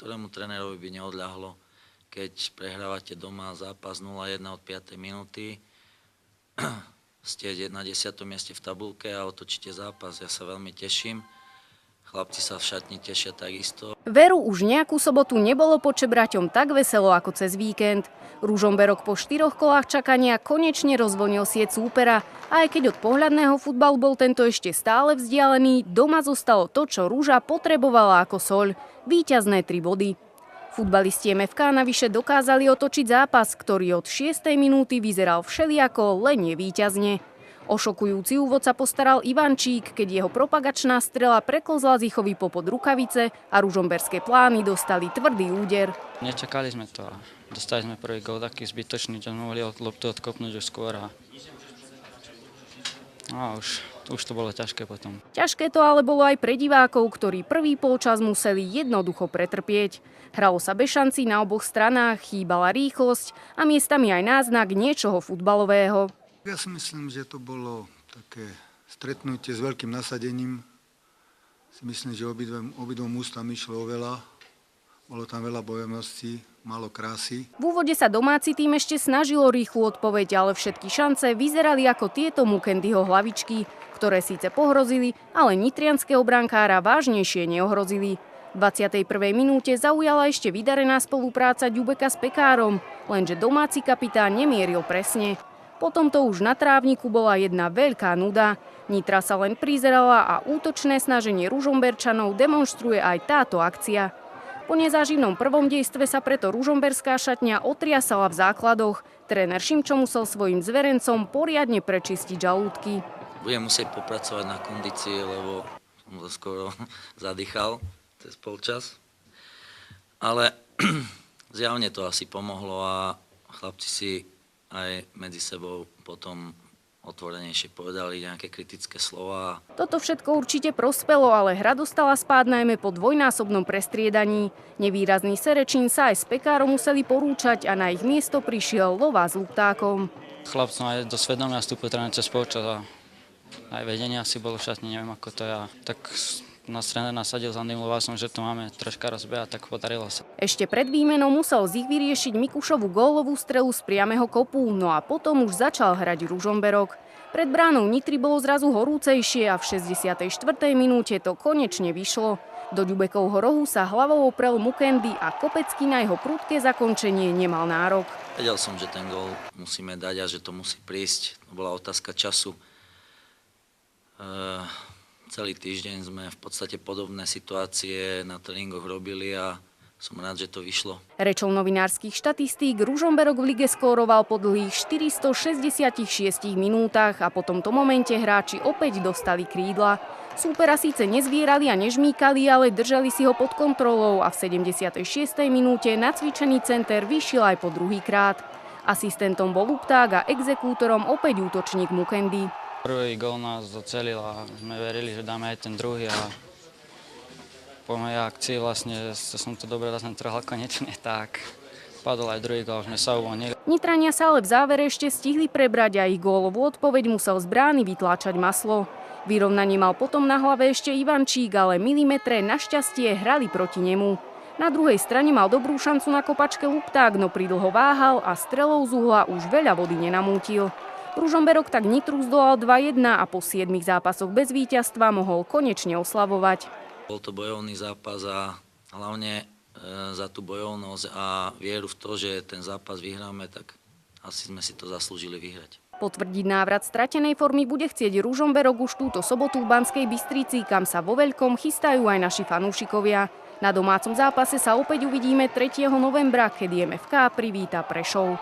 ktorému trénerovi by neodľahlo, keď prehrávate doma zápas 0-1 od 5. minúty, ste na 10. mieste v tabulke a otočíte zápas. Ja sa veľmi teším. Chlapci sa v šatni tešia takisto. Veru už nejakú sobotu nebolo pod Čebraťom tak veselo ako cez víkend. Ružomberok po 4 kolách čakania konečne rozvonil sieť súpera a aj keď od pohľadného futbalu bol tento ešte stále vzdialený, doma zostalo to, čo Ruža potrebovala ako soľ. Víťazné 3 body. Futbalisti MFK navyše dokázali otočiť zápas, ktorý od 6. minúty vyzeral všelijako, len nevíťazne. O šokujúci úvod sa postaral Ivančík, keď jeho propagačná strela preklzla Zichovi popod rukavice a ružomberské plány dostali tvrdý úder. Nečakali sme to a dostali sme prvý gól taký zbytočný, že sme mohli loptu odkopnúť už skôr a už to bolo ťažké potom. Ťažké to ale bolo aj pre divákov, ktorí prvý polčas museli jednoducho pretrpieť. Hralo sa bez šancí na oboch stranách, chýbala rýchlosť a miestami aj náznak niečoho futbalového. Ja si myslím, že to bolo také stretnutie s veľkým nasadením. Si myslím, že obidvom ústam išlo o veľa. Bolo tam veľa bojovností, málo krásy. V úvode sa domáci tým ešte snažilo rýchlu odpoveď, ale všetky šance vyzerali ako tieto Mukendyho hlavičky, ktoré síce pohrozili, ale nitrianskeho brankára vážnejšie neohrozili. V 21. minúte zaujala ešte vydarená spolupráca Ďubeka s Pekárom, lenže domáci kapitán nemieril presne. Potom to už na trávniku bola jedna veľká nuda. Nitra sa len prizerala a útočné snaženie Ružomberčanov demonštruje aj táto akcia. Po nezáživnom prvom dejstve sa preto ružomberská šatňa otriasala v základoch. Tréner Šimčo musel svojim zverencom poriadne prečistiť žalúdky. Budem musieť popracovať na kondícii, lebo som to skoro zadýchal cez polčas. Ale zjavne to asi pomohlo a chlapci si aj medzi sebou potom otvorenejšie povedali nejaké kritické slová. Toto všetko určite prospelo, ale hra dostala spád najmä po dvojnásobnom prestriedaní. Nevýrazný Serečín sa aj s Pekárom museli porúčať a na ich miesto prišiel Lová s Luptákom. Chlapcom aj do svedomia vstupu tréner cez polčas a aj vedenie asi bolo v šatni, neviem ako to ja. Tak nás tréner nasadil za Andým Lovásom, že to máme troška rozbehať, tak podarilo sa. Ešte pred výmenou musel Zich vyriešiť Mikušovu gólovú strelu z priameho kopu, no a potom už začal hrať Ružomberok. Pred bránou Nitry bolo zrazu horúcejšie a v 64. minúte to konečne vyšlo. Do Ďubekovho rohu sa hlavou oprel Mukendy a Kopecký na jeho prudké zakončenie nemal nárok. Vedel som, že ten gól musíme dať a že to musí prísť. To bola otázka času. Celý týždeň sme v podstate podobné situácie na tréningoch robili a som rád, že to vyšlo. Rečou novinárskych štatistík Ružomberok v lige skóroval po dlhých 466 minútach a po tomto momente hráči opäť dostali krídla. Súpera síce nezvierali a nežmýkali, ale držali si ho pod kontrolou a v 76. minúte nacvičený center vyšiel aj po druhýkrát. Asistentom bol Lupták a exekútorom opäť útočník Mukendy. Prvý gól nás docelil a sme verili, že dáme aj ten druhý a po mojej akcii vlastne som to dobre trhal konečne, tak padol aj druhý gól, sme sa uvoľnili. Nitrania sa ale v závere ešte stihli prebrať a ich gólovú odpoveď musel z brány vytláčať Maslo. Vyrovnanie mal potom na hlave ešte Ivančík, ale milimetre našťastie hrali proti nemu. Na druhej strane mal dobrú šancu na kopačke Lupták, no pridlho váhal a strelou z uhla už veľa vody nenamútil. Ružomberok tak Nitru zdolal 2-1 a po 7 zápasoch bez víťazstva mohol konečne oslavovať. Bol to bojovný zápas a hlavne za tú bojovnosť a vieru v to, že ten zápas vyhráme, tak asi sme si to zaslúžili vyhrať. Potvrdiť návrat stratenej formy bude chcieť Ružomberok už túto sobotu v Banskej Bystrici, kam sa vo veľkom chystajú aj naši fanúšikovia. Na domácom zápase sa opäť uvidíme 3. novembra, kedy MFK privíta Prešov.